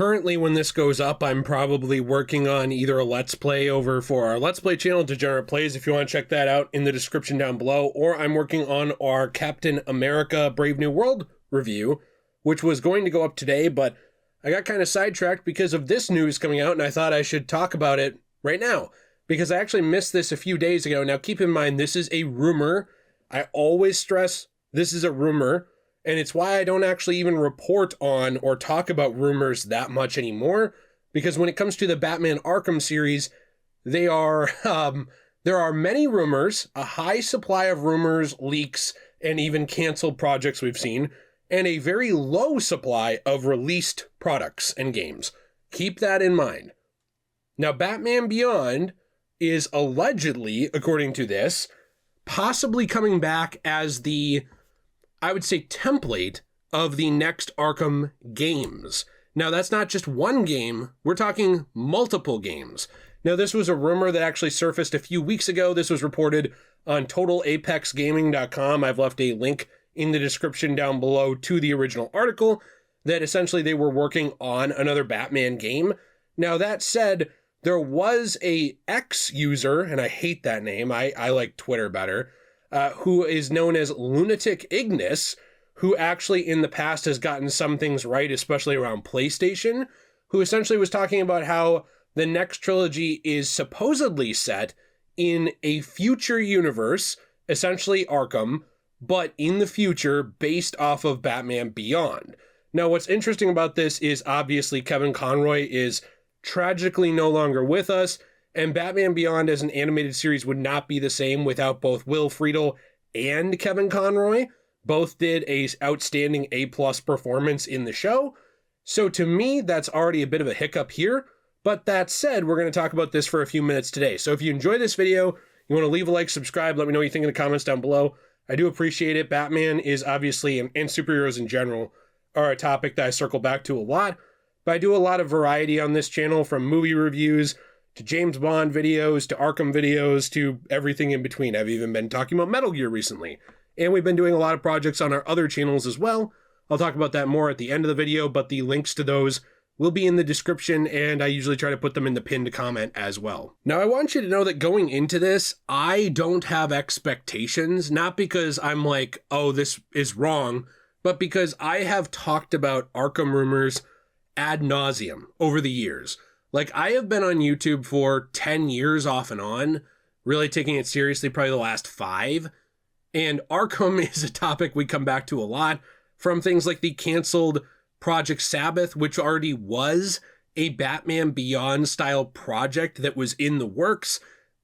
currently when this goes up, I'm probably working on either a Let's Play over for our Let's Play channel, Degenerate Plays, if you want to check that out in the description down below, or I'm working on our Captain America Brave New World review, which was going to go up today, but I got kind of sidetracked because of this news coming out, and I thought I should talk about it right now, because I actually missed this a few days ago. Now, keep in mind, this is a rumor. I always stress this is a rumor, and it's why I don't actually even report on or talk about rumors that much anymore, because when it comes to the Batman Arkham series, there are many rumors, a high supply of rumors, leaks, and even canceled projects we've seen, and a very low supply of released products and games. Keep that in mind. Now, Batman Beyond is allegedly, according to this, possibly coming back as the, I would say, template of the next Arkham games. Now, that's not just one game. We're talking multiple games. Now, this was a rumor that actually surfaced a few weeks ago. This was reported on TotalApexGaming.com. I've left a link in the description down below to the original article that essentially they were working on another Batman game. Now, that said, there was a ex-user, and I hate that name, I like Twitter better, who is known as Lunatic Ignis, who actually in the past has gotten some things right, especially around PlayStation, who essentially was talking about how the next trilogy is supposedly set in a future universe, essentially Arkham, but in the future based off of Batman Beyond. Now, what's interesting about this is obviously Kevin Conroy is tragically no longer with us, and Batman Beyond as an animated series would not be the same without both Will Friedle and Kevin Conroy. Both did a outstanding A+ performance in the show. So to me, that's already a bit of a hiccup here. But that said, we're going to talk about this for a few minutes today. So if you enjoy this video, you want to leave a like, subscribe, let me know what you think in the comments down below. I do appreciate it. Batman is obviously, and superheroes in general, are a topic that I circle back to a lot. But I do a lot of variety on this channel, from movie reviews to James Bond videos to Arkham videos to everything in between. I've even been talking about Metal Gear recently. And we've been doing a lot of projects on our other channels as well. I'll talk about that more at the end of the video, but the links to those will be in the description, and I usually try to put them in the pinned comment as well. Now, I want you to know that going into this, I don't have expectations, not because I'm like, oh, this is wrong, but because I have talked about Arkham rumors ad nauseum over the years. Like, I have been on YouTube for 10 years off and on, really taking it seriously probably the last 5, and Arkham is a topic we come back to a lot, from things like the canceled Project Sabbath, which already was a Batman Beyond style project that was in the works,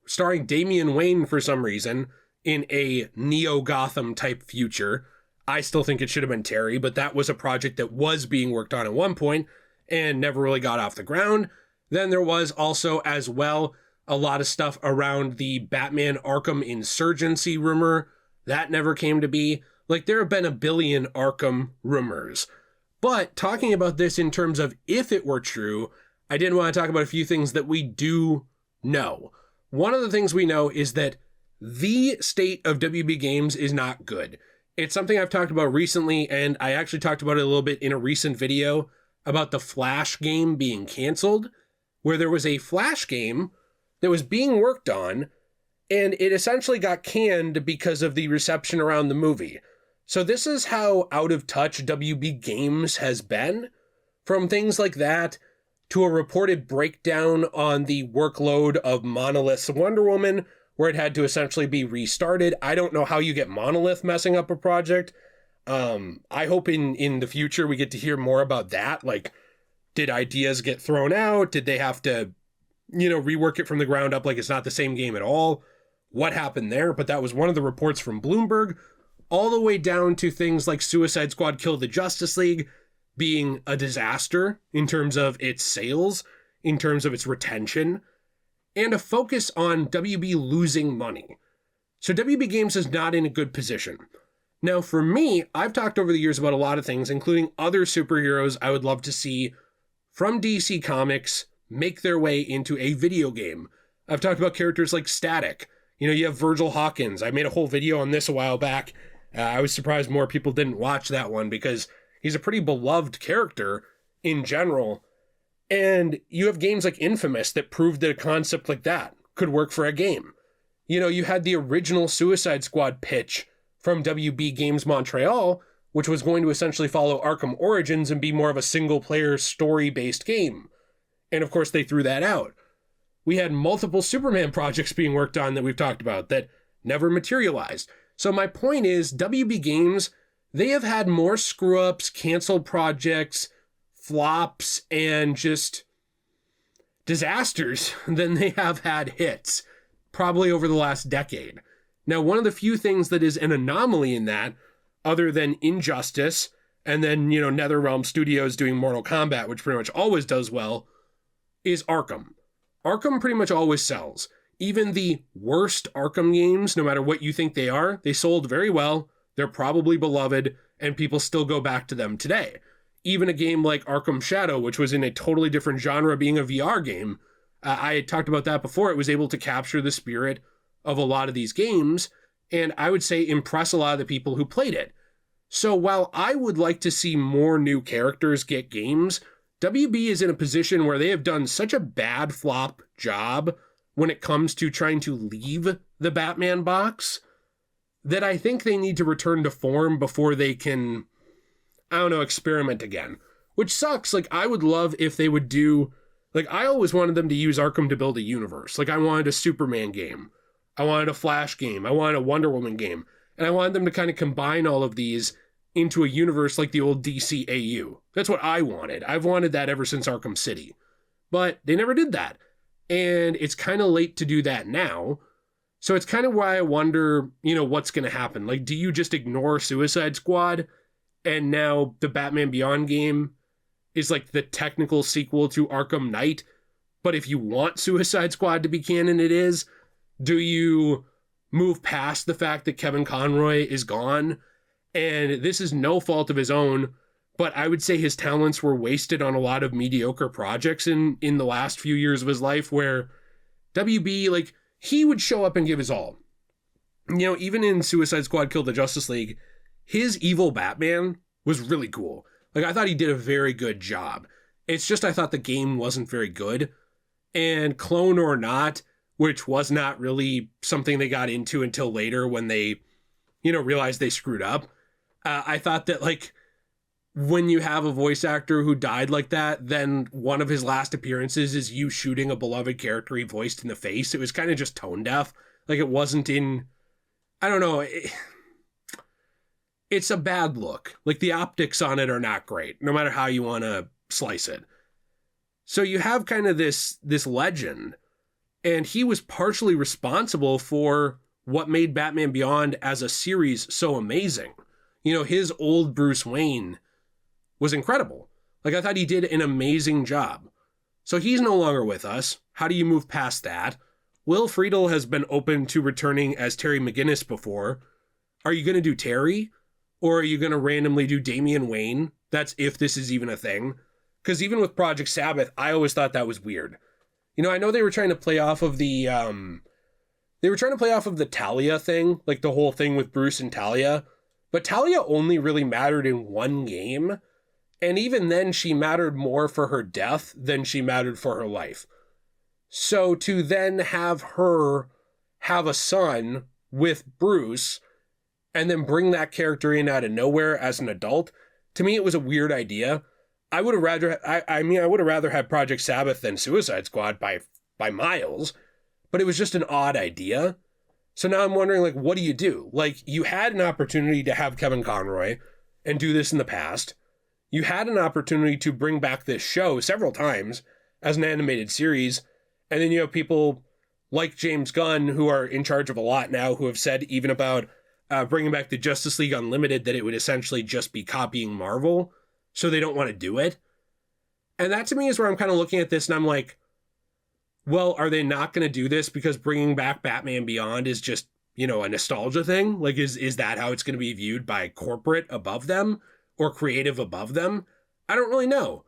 starring Damian Wayne for some reason, in a Neo-Gotham type future. I still think it should have been Terry, but that was a project that was being worked on at one point and never really got off the ground. Then there was also, as well, a lot of stuff around the Batman Arkham Insurgency rumor. That never came to be. Like, there have been a billion Arkham rumors. But talking about this in terms of if it were true, I did want to talk about a few things that we do know. One of the things we know is that the state of WB Games is not good. It's something I've talked about recently, and I actually talked about it a little bit in a recent video about the Flash game being canceled, where there was a Flash game that was being worked on, and it essentially got canned because of the reception around the movie. So this is how out of touch WB Games has been, from things like that to a reported breakdown on the workload of Monolith's Wonder Woman, where it had to essentially be restarted. I don't know how you get Monolith messing up a project. I hope in the future we get to hear more about that. Like, did ideas get thrown out? Did they have to, rework it from the ground up like it's not the same game at all? What happened there? But that was one of the reports from Bloomberg, all the way down to things like Suicide Squad Kill the Justice League being a disaster in terms of its sales, in terms of its retention, and a focus on WB losing money. So WB Games is not in a good position. Now, for me, I've talked over the years about a lot of things, including other superheroes I would love to see from DC Comics make their way into a video game. I've talked about characters like Static. You have Virgil Hawkins. I made a whole video on this a while back. I was surprised more people didn't watch that one because he's a pretty beloved character in general. And you have games like Infamous that proved that a concept like that could work for a game. You know, you had the original Suicide Squad pitch from WB Games Montreal, which was going to essentially follow Arkham Origins and be more of a single-player story-based game. And of course, they threw that out. We had multiple Superman projects being worked on that we've talked about that never materialized. So my point is, WB Games, they have had more screw-ups, canceled projects, flops, and just disasters than they have had hits, probably over the last decade. Now, one of the few things that is an anomaly in that, other than Injustice, and then, you know, NetherRealm Studios doing Mortal Kombat, which pretty much always does well, is Arkham. Arkham pretty much always sells. Even the worst Arkham games, no matter what you think they are, they sold very well, they're probably beloved, and people still go back to them today. Even a game like Arkham Shadow, which was in a totally different genre, being a VR game, I had talked about that before, it was able to capture the spirit of a lot of these games, and I would say impress a lot of the people who played it. So while I would like to see more new characters get games, WB is in a position where they have done such a bad flop job when it comes to trying to leave the Batman box that I think they need to return to form before they can, I don't know, experiment again. Which sucks. Like, I would love if they would do, like, I always wanted them to use Arkham to build a universe. Like, I wanted a Superman game. I wanted a Flash game. I wanted a Wonder Woman game. And I wanted them to kind of combine all of these into a universe like the old DCAU. That's what I wanted. I've wanted that ever since Arkham City. But they never did that. And it's kind of late to do that now. So it's kind of why I wonder, you know, what's going to happen. Like, do you just ignore Suicide Squad? And now the Batman Beyond game is like the technical sequel to Arkham Knight. But if you want Suicide Squad to be canon, it is. Do you move past the fact that Kevin Conroy is gone? And this is no fault of his own, but I would say his talents were wasted on a lot of mediocre projects in the last few years of his life, where WB, like, he would show up and give his all. You know, even in Suicide Squad Kill the Justice League, his evil Batman was really cool. Like, I thought he did a very good job. It's just I thought the game wasn't very good. And Clone or Not, which was not really something they got into until later when they, you know, realized they screwed up. I thought that, like, when you have a voice actor who died like that, then one of his last appearances is you shooting a beloved character he voiced in the face. It was kind of just tone deaf. Like, it wasn't in, I don't know. It's a bad look. Like, the optics on it are not great, no matter how you want to slice it. So you have kind of this legend, and he was partially responsible for what made Batman Beyond as a series so amazing. You know, his old Bruce Wayne was incredible. Like, I thought he did an amazing job. So he's no longer with us. How do you move past that? Will Friedle has been open to returning as Terry McGinnis before. Are you going to do Terry? Or are you going to randomly do Damian Wayne? That's if this is even a thing. Because even with Project Sabbath, I always thought that was weird. You know, I know they were trying to play off of the, Talia thing, like the whole thing with Bruce and Talia. But Talia only really mattered in one game. And even then, she mattered more for her death than she mattered for her life. So to then have her have a son with Bruce and then bring that character in out of nowhere as an adult, to me, it was a weird idea. I would have rather had Project Sabbath than Suicide Squad by miles, but it was just an odd idea. So now I'm wondering, like, what do you do? Like, you had an opportunity to have Kevin Conroy and do this in the past. You had an opportunity to bring back this show several times as an animated series. And then you have people like James Gunn, who are in charge of a lot now, who have said even about bringing back the Justice League Unlimited that it would essentially just be copying Marvel. So they don't want to do it. And that to me is where I'm kind of looking at this and I'm like, well, are they not going to do this because bringing back Batman Beyond is just, you know, a nostalgia thing? Like, is that how it's going to be viewed by corporate above them or creative above them? I don't really know.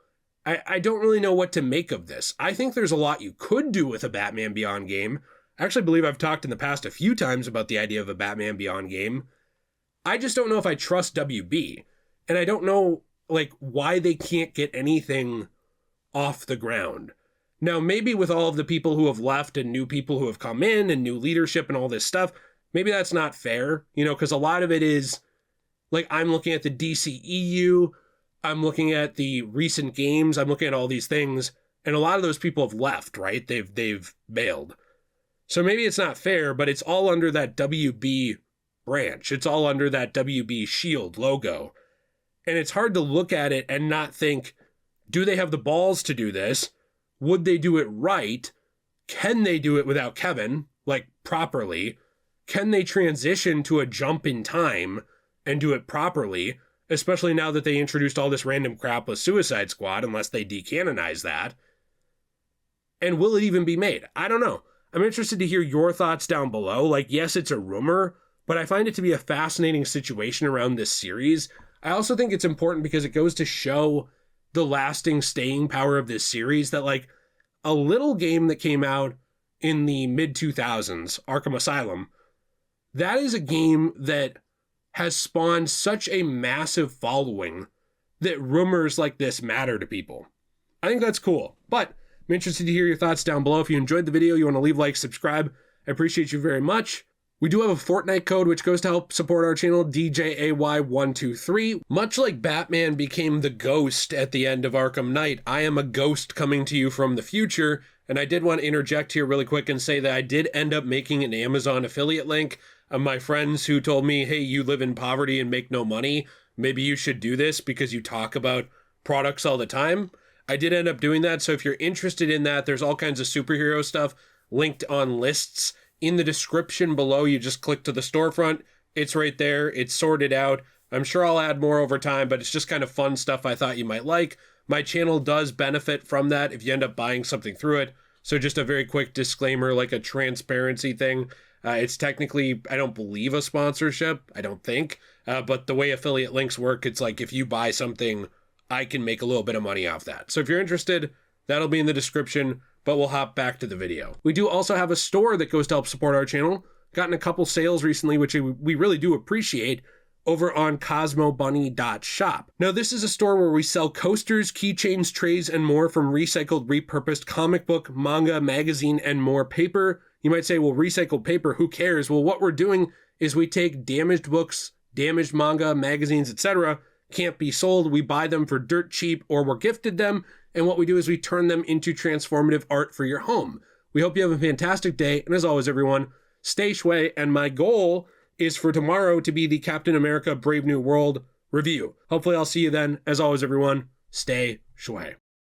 I don't really know what to make of this. I think there's a lot you could do with a Batman Beyond game. I actually believe I've talked in the past a few times about the idea of a Batman Beyond game. I just don't know if I trust WB. And I don't know, like, why they can't get anything off the ground. Now, maybe with all of the people who have left and new people who have come in and new leadership and all this stuff, maybe that's not fair, because a lot of it is, like, I'm looking at the DCEU, I'm looking at the recent games, I'm looking at all these things, and a lot of those people have left, right? They've bailed. So maybe it's not fair, but it's all under that WB branch. It's all under that WB shield logo. And it's hard to look at it and not think, do they have the balls to do this? Would they do it right? Can they do it without Kevin, like, properly? Can they transition to a jump in time and do it properly? Especially now that they introduced all this random crap with Suicide Squad, unless they decanonize that. And will it even be made? I don't know. I'm interested to hear your thoughts down below. Like, yes, it's a rumor, but I find it to be a fascinating situation around this series. I also think it's important because it goes to show the lasting staying power of this series, that, like, a little game that came out in the mid-2000s, Arkham Asylum, that is a game that has spawned such a massive following that rumors like this matter to people. I think that's cool, but I'm interested to hear your thoughts down below. If you enjoyed the video, you want to leave, like, subscribe, I appreciate you very much. We do have a Fortnite code which goes to help support our channel, DJAY123. Much like Batman became the ghost at the end of Arkham Knight, I am a ghost coming to you from the future, and I did want to interject here really quick and say that I did end up making an Amazon affiliate link. My friends who told me, hey, you live in poverty and make no money, maybe you should do this because you talk about products all the time. I did end up doing that, so if you're interested in that, there's all kinds of superhero stuff linked on lists in the description below. You just click to the storefront. It's right there. It's sorted out. I'm sure I'll add more over time, but it's just kind of fun stuff I thought you might like. My channel does benefit from that if you end up buying something through it. So just a very quick disclaimer, like a transparency thing. It's technically, I don't believe, a sponsorship. I don't think. But the way affiliate links work, it's like if you buy something, I can make a little bit of money off that. So if you're interested, that'll be in the description. But we'll hop back to the video. We do also have a store that goes to help support our channel. Gotten a couple sales recently, which we really do appreciate, over on cosmobunny.shop. Now, this is a store where we sell coasters, keychains, trays, and more from recycled, repurposed comic book, manga, magazine, and more paper. You might say, well, recycled paper, who cares? Well, what we're doing is we take damaged books, damaged manga, magazines, etc., can't be sold. We buy them for dirt cheap, or we're gifted them. And what we do is we turn them into transformative art for your home. We hope you have a fantastic day. And as always, everyone, stay shui. And my goal is for tomorrow to be the Captain America Brave New World review. Hopefully I'll see you then. As always, everyone, stay shui.